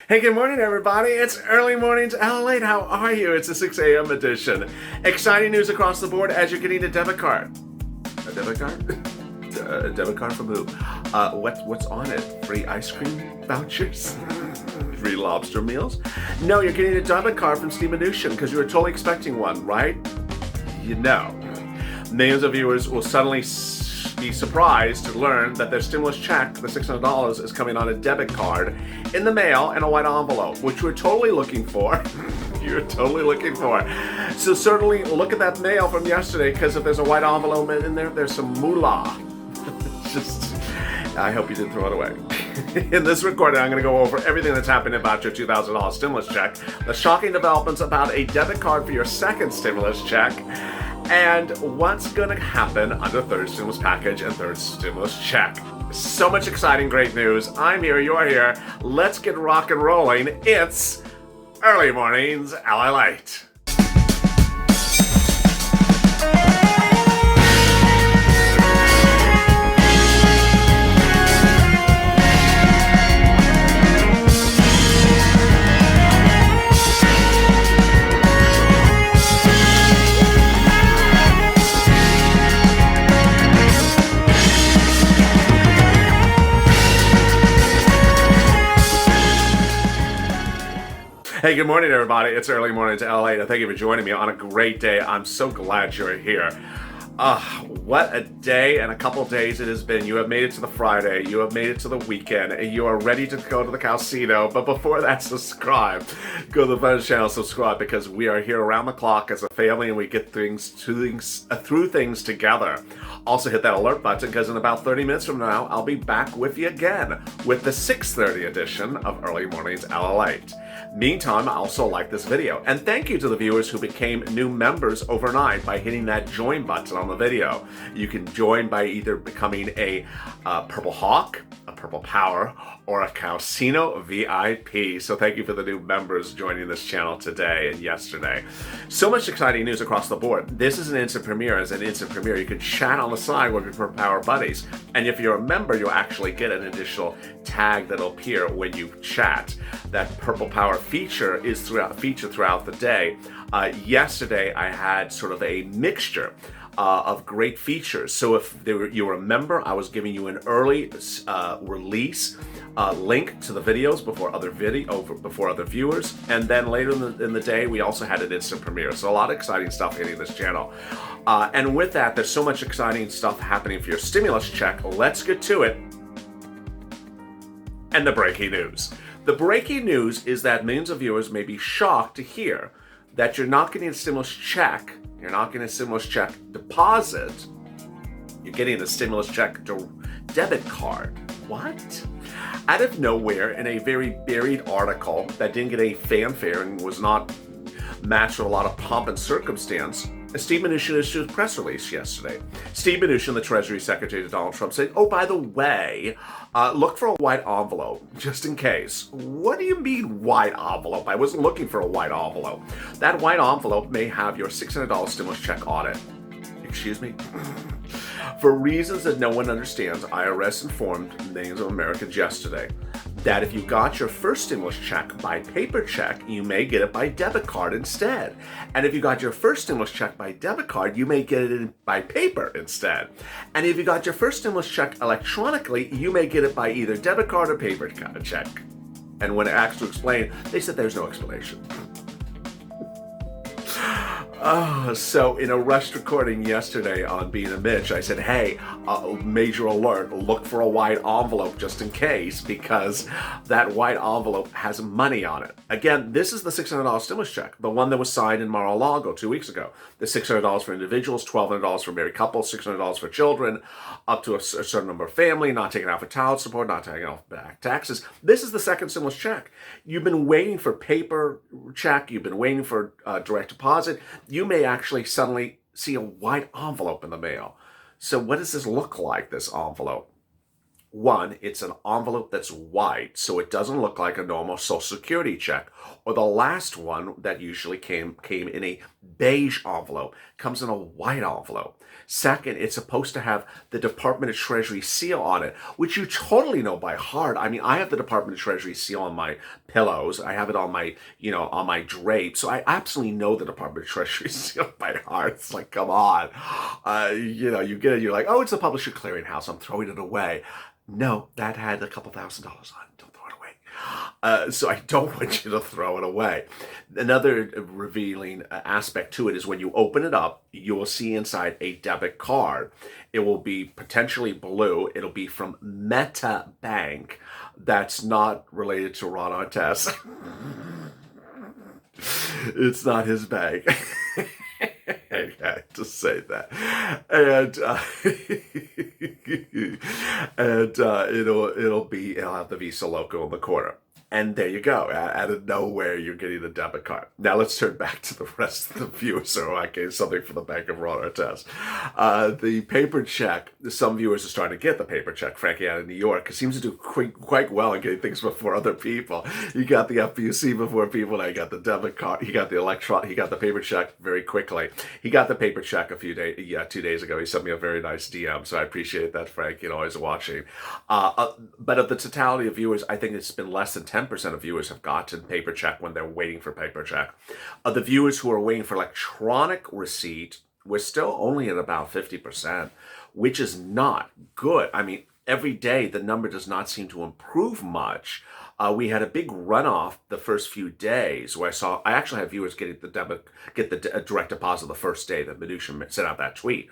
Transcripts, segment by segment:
Hey, good morning, everybody. It's early mornings, LALATE. How are you? It's a 6 a.m. edition. Exciting news across the board as you're getting a debit card. A debit card? A debit card from who? What's on it? Free ice cream vouchers? Free lobster meals? No, you're getting a debit card from Steve Mnuchin because you were totally expecting one, right? You know. Millions of viewers will suddenly be surprised to learn that their stimulus check, the $600, is coming on a debit card in the mail in a white envelope, which we're totally looking for. You're totally looking for. So certainly look at that mail from yesterday, because if there's a white envelope in there, there's some moolah. Just, I hope you didn't throw it away. In this recording, I'm going to go over everything that's happened about your $2,000 stimulus check, the shocking developments about a debit card for your second stimulus check, and what's going to happen under third stimulus package and third stimulus check. So much exciting, great news. I'm here, you're here. Let's get rock and rolling. It's Early Mornings LALATE. Hey, good morning, everybody. It's Early Mornings LALATE. Thank you for joining me on a great day. I'm so glad you're here. What a day and a couple of days it has been. You have made it to the Friday. You have made it to the weekend. And you are ready to go to the casino. But before that, subscribe. Go to the Fun channel, subscribe, because we are here around the clock as a family and we get through things together. Also hit that alert button, because in about 30 minutes from now, I'll be back with you again with the 6:30 edition of Early Mornings LALATE. Meantime, I also like this video. And thank you to the viewers who became new members overnight by hitting that join button on the video. You can join by either becoming a Purple Hawk, a Purple Power, or a Casino VIP. So thank you for the new members joining this channel today and yesterday. So much exciting news across the board. This is an instant premiere. As an instant premiere, you can chat on the side with your Purple Power buddies. And if you're a member, you'll actually get an additional tag that'll appear when you chat. That Purple Power feature is featured throughout the day. Yesterday, I had sort of a mixture of great features. So if you were a member, I was giving you an early release link to the videos before other viewers, and then later in the day we also had an instant premiere. So a lot of exciting stuff hitting this channel. And with that, there's so much exciting stuff happening for your stimulus check. Let's get to it. And the breaking news. The breaking news is that millions of viewers may be shocked to hear that you're not getting a stimulus check. You're not getting a stimulus check deposit. You're getting a stimulus check debit card. What? Out of nowhere, in a very buried article that didn't get any fanfare and was not matched with a lot of pomp and circumstance, Steve Mnuchin issued a press release yesterday. Steve Mnuchin, the Treasury Secretary to Donald Trump, said, oh, by the way, look for a white envelope, just in case. What do you mean white envelope? I wasn't looking for a white envelope. That white envelope may have your $600 stimulus check on it. Excuse me? For reasons that no one understands, IRS informed millions of Americans yesterday that if you got your first stimulus check by paper check, you may get it by debit card instead. And if you got your first stimulus check by debit card, you may get it by paper instead. And if you got your first stimulus check electronically, you may get it by either debit card or paper check. And when asked to explain, they said there's no explanation. So in a rushed recording yesterday on Being a Mitch, I said, hey, major alert, look for a white envelope just in case, because that white envelope has money on it. Again, this is the $600 stimulus check, the one that was signed in Mar-a-Lago 2 weeks ago. The $600 for individuals, $1,200 for married couples, $600 for children, up to a certain number of family, not taking out for child support, not taking off back taxes. This is the second stimulus check. You've been waiting for paper check. You've been waiting for direct deposit. You may actually suddenly see a white envelope in the mail. So what does this look like, this envelope? One, it's an envelope that's white, so it doesn't look like a normal Social Security check. Or the last one that usually came in a beige envelope, comes in a white envelope. Second, it's supposed to have the Department of Treasury seal on it, which you totally know by heart. I mean, I have the Department of Treasury seal on my pillows. I have it on my, on my drape. So I absolutely know the Department of Treasury seal by heart. It's like, come on. You get it, you're like, oh, it's the Publisher Clearinghouse. I'm throwing it away. No, that had a couple $1,000s on it. Don't throw it away. So I don't want you to throw it away. Another revealing aspect to it is when you open it up, you will see inside a debit card. It will be potentially blue. It'll be from Meta Bank. That's not related to Ron Artest. It's not his bank. I had to say that, and it'll have the Visa logo in the corner. And there you go. Out of nowhere, you're getting the debit card. Now let's turn back to the rest of the viewers. So I gave something for the Bank of Ron Artest. The paper check, some viewers are starting to get the paper check, frankly, out of New York. It seems to do quite well in getting things before other people. You got the FPUC before people. Now you got the debit card. You got the paper check very quickly. He got the paper check 2 days ago. He sent me a very nice DM. So I appreciate that, Frank, always watching. But of the totality of viewers, I think it's been less than 10% of viewers have gotten paper check when they're waiting for paper check. Of the viewers who are waiting for electronic receipt, we're still only at about 50%, which is not good. I mean, every day the number does not seem to improve much. We had a big runoff the first few days where I actually had viewers get the direct deposit the first day that Mnuchin sent out that tweet.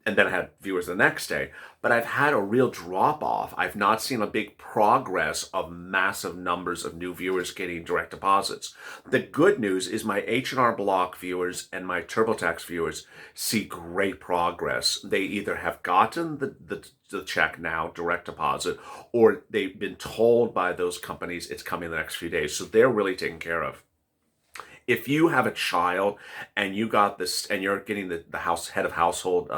And then I had viewers the next day. But I've had a real drop-off. I've not seen a big progress of massive numbers of new viewers getting direct deposits. The good news is my H&R Block viewers and my TurboTax viewers see great progress. They either have gotten the check now, direct deposit, or they've been told by those companies it's coming in the next few days. So they're really taken care of. If you have a child and you got this, and you're getting the head of household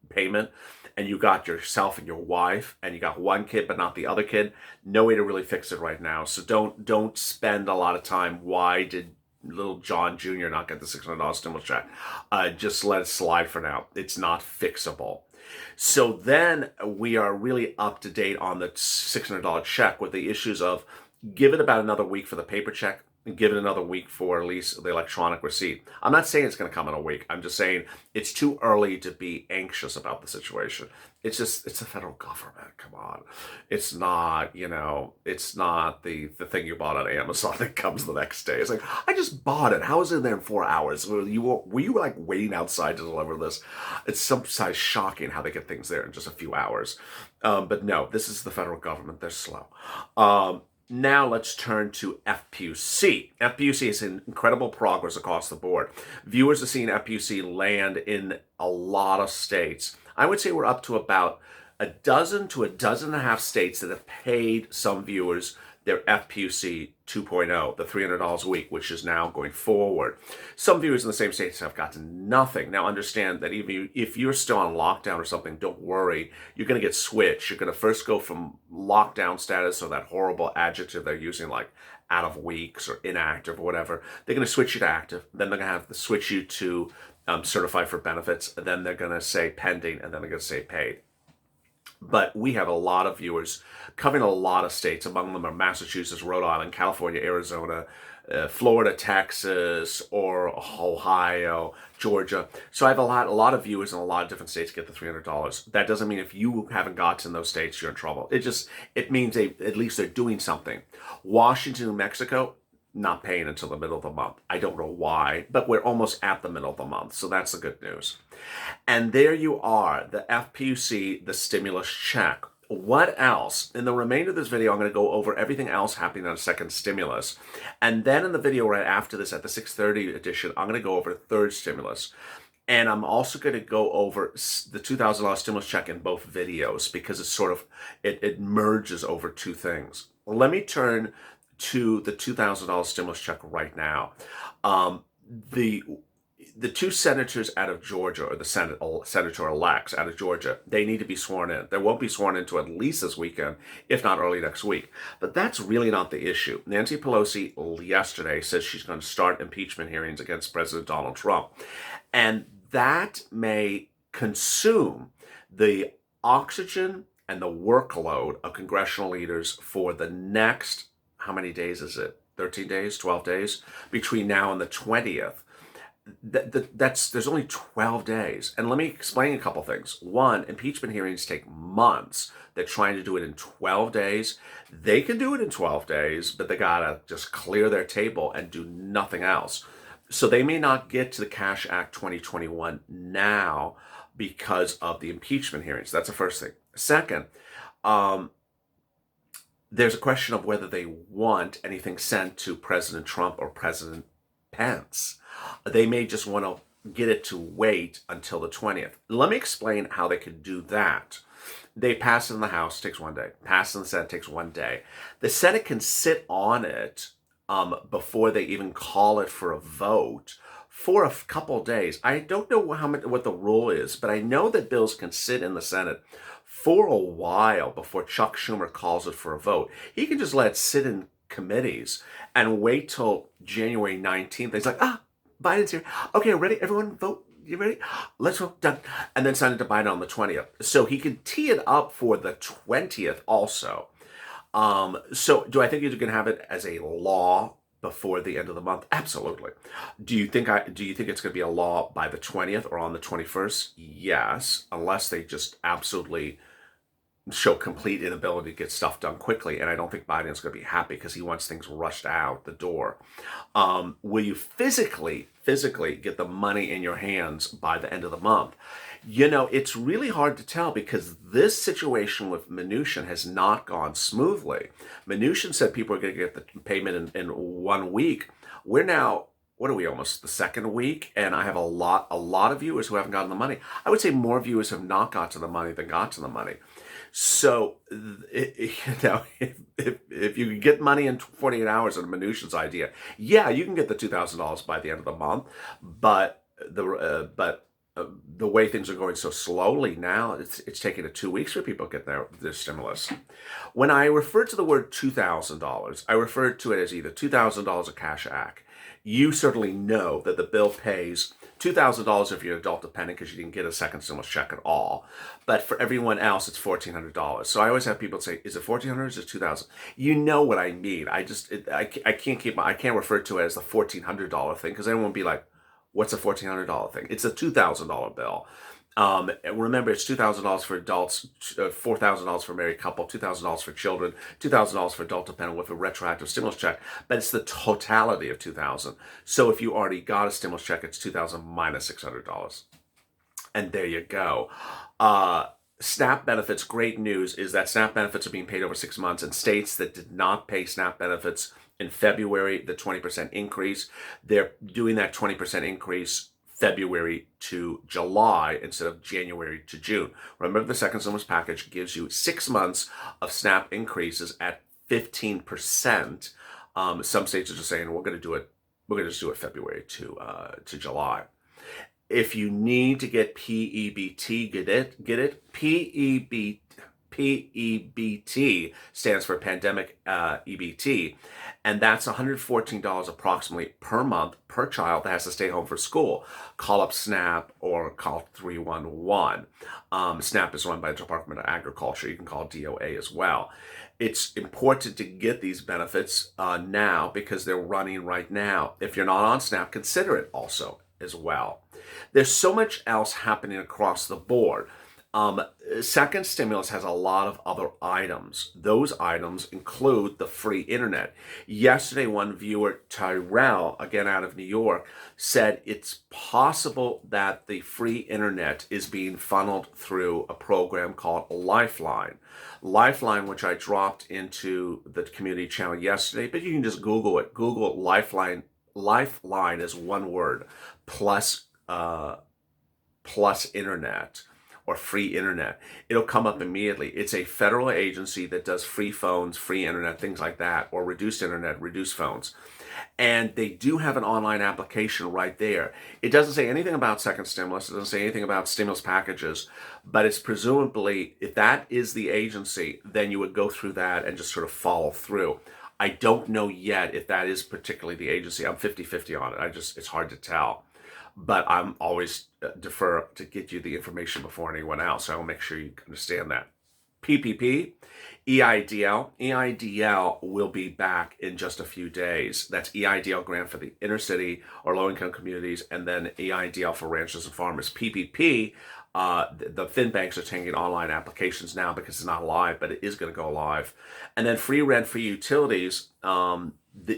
payment, and you got yourself and your wife, and you got one kid but not the other kid, no way to really fix it right now. So don't spend a lot of time. Why did little John Jr. not get the $600 stimulus check? Just let it slide for now. It's not fixable. So then we are really up to date on the $600 check with the issues of give it about another week for the paper check, and give it another week for at least the electronic receipt. I'm not saying it's going to come in a week. I'm just saying it's too early to be anxious about the situation. It's the federal government. Come on. It's not, it's not the thing you bought on Amazon that comes the next day. It's like, I just bought it. How is it in there in 4 hours? Were you waiting outside to deliver this? It's sometimes shocking how they get things there in just a few hours. But no, this is the federal government. They're slow. Now let's turn to FPUC. FPUC is in incredible progress across the board. Viewers are seeing FPUC land in a lot of states. I would say we're up to about a dozen to a dozen and a half states that have paid some viewers their FPUC 2.0, the $300 a week, which is now going forward. Some viewers in the same states have gotten nothing. Now understand that even if you're still on lockdown or something, don't worry. You're going to get switched. You're going to first go from lockdown status, or that horrible adjective they're using like out of weeks or inactive or whatever. They're going to switch you to active. Then they're going to have to switch you to certified for benefits. Then they're going to say pending, and then they're going to say paid. But we have a lot of viewers covering a lot of states. Among them are Massachusetts, Rhode Island, California, Arizona, Florida, Texas, or Ohio, Georgia. So I have a lot of viewers in a lot of different states get the $300. That doesn't mean if you haven't gotten those states, you're in trouble. It means at least they're doing something. Washington, New Mexico, not paying until the middle of the month. I don't know why, but we're almost at the middle of the month, so that's the good news. And there you are, the FPUC, the stimulus check. What else? In the remainder of this video, I'm going to go over everything else happening on a second stimulus. And then in the video right after this, at the 6:30 edition, I'm going to go over the third stimulus. And I'm also going to go over the $2,000 stimulus check in both videos, because it's it merges over two things. Let me turn to the $2,000 stimulus check right now. the two senators out of Georgia, or the senator-elects out of Georgia, they need to be sworn in. They won't be sworn into at least this weekend, if not early next week. But that's really not the issue. Nancy Pelosi yesterday says she's going to start impeachment hearings against President Donald Trump. And that may consume the oxygen and the workload of congressional leaders for the next, how many days is it? 13 days, 12 days? Between now and the 20th. There's only 12 days. And let me explain a couple things. One, impeachment hearings take months. They're trying to do it in 12 days. They can do it in 12 days, but they gotta just clear their table and do nothing else. So they may not get to the Cash Act 2021 now because of the impeachment hearings. That's the first thing. Second, there's a question of whether they want anything sent to President Trump or President Pence. They may just want to get it to wait until the 20th. Let me explain how they could do that. They pass it in the House, takes 1 day. Pass it in the Senate, takes 1 day. The Senate can sit on it before they even call it for a vote for a couple days. I don't know what the rule is, but I know that bills can sit in the Senate for a while before Chuck Schumer calls it for a vote. He can just let it sit in committees and wait till January 19th. He's like, Biden's here. Okay, ready? Everyone vote. You ready? Let's vote. Done. And then send it to Biden on the 20th. So he can tee it up for the 20th also. So do I think you can have it as a law before the end of the month? Absolutely. Do you think it's going to be a law by the 20th or on the 21st? Yes, unless they just absolutely show complete inability to get stuff done quickly. And I don't think Biden's going to be happy because he wants things rushed out the door. Will you physically get the money in your hands by the end of the month? You know, it's really hard to tell because this situation with Mnuchin has not gone smoothly. Mnuchin said people are going to get the payment in 1 week. We're now, what are we, almost the second week? And I have a lot of viewers who haven't gotten the money. I would say more viewers have not got to the money than got to the money. So, if you can get money in 48 hours on Mnuchin's idea, yeah, you can get the $2,000 by the end of the month. But the way things are going so slowly now, it's taking 2 weeks for people to get their stimulus. When I refer to the word $2,000, I refer to it as either $2,000 or Cash Act. You certainly know that the bill pays $2,000 if you're adult dependent because you didn't get a second stimulus check at all. But for everyone else, it's $1,400. So I always have people say, is it $1,400 or is it $2,000? You know what I mean. I can't refer to it as the $1,400 thing because everyone will be like, what's a $1,400 thing? It's a $2,000 bill. Remember, it's $2,000 for adults, $4,000 for a married couple, $2,000 for children, $2,000 for adult dependent with a retroactive stimulus check, but it's the totality of $2,000. So if you already got a stimulus check, it's $2,000 minus $600. And there you go. SNAP benefits, great news is that SNAP benefits are being paid over 6 months, and states that did not pay SNAP benefits in February, the 20% increase, they're doing that 20% increase February to July instead of January to June. Remember, the second stimulus package gives you 6 months of SNAP increases at 15%. Some states are just saying we're going to just do it February to July. If you need to get PEBT, get it. PEBT stands for Pandemic EBT, and that's $114 approximately per month per child that has to stay home for school. Call up SNAP or call 311. SNAP is run by the Department of Agriculture. You can call DOA as well. It's important to get these benefits now because they're running right now. If you're not on SNAP, consider it also as well. There's so much else happening across the board. Second stimulus has a lot of other items. Those items include the free internet. Yesterday, one viewer, Tyrell, again out of New York, said it's possible that the free internet is being funneled through a program called Lifeline. Lifeline, which I dropped into the community channel yesterday, but you can just Google it. Google Lifeline. Lifeline is one word, plus internet. or free internet, it'll come up immediately. It's a federal agency that does free phones, free internet, things like that, or reduced internet, reduced phones. And they do have an online application right there. It doesn't say anything about second stimulus. It doesn't say anything about stimulus packages, but it's presumably, if that is the agency, then you would go through that and just sort of follow through. I don't know yet if that is particularly the agency. I'm 50-50 on it. It's hard to tell. But I'm always defer to get you the information before anyone else. I will make sure you understand that. PPP, EIDL. EIDL will be back in just a few days. That's EIDL grant for the inner city or low-income communities, and then EIDL for ranchers and farmers. PPP, the fin banks are taking online applications now because it's not live, but it is going to go live. And then free rent for utilities,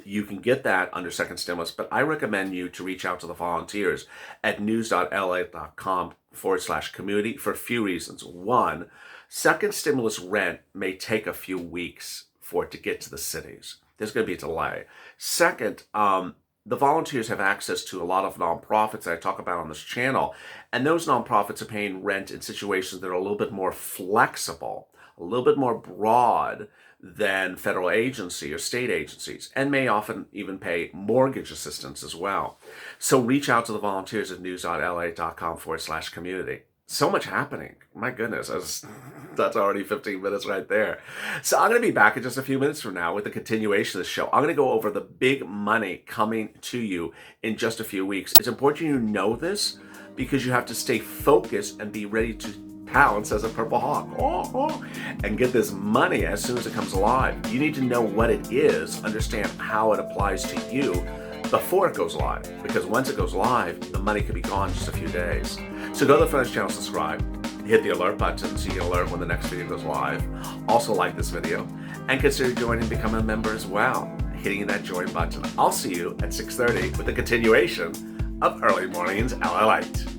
you can get that under second stimulus, but I recommend you to reach out to the volunteers at news.lalate.com/community for a few reasons. One, second stimulus rent may take a few weeks for it to get to the cities. There's going to be a delay. Second, the volunteers have access to a lot of nonprofits that I talk about on this channel, and those nonprofits are paying rent in situations that are a little bit more flexible, a little bit more broad than federal agency or state agencies, and may often even pay mortgage assistance as well. So reach out to the volunteers at news.lalate.com/community. So much happening. My goodness, that's already 15 minutes right there. So I'm going to be back in just a few minutes from now with the continuation of the show. I'm going to go over the big money coming to you in just a few weeks. It's important you know this because you have to stay focused and be ready to pounce as a purple hawk and get this money as soon as it comes alive. You need to know what it is, understand how it applies to you before it goes live, because once it goes live, the money could be gone in just a few days. So go to the Friends channel, subscribe, hit the alert button so you get alert when the next video goes live. Also like this video and consider joining and becoming a member as well, hitting that join button. I'll see you at 6:30 with the continuation of Early Mornings LALATE.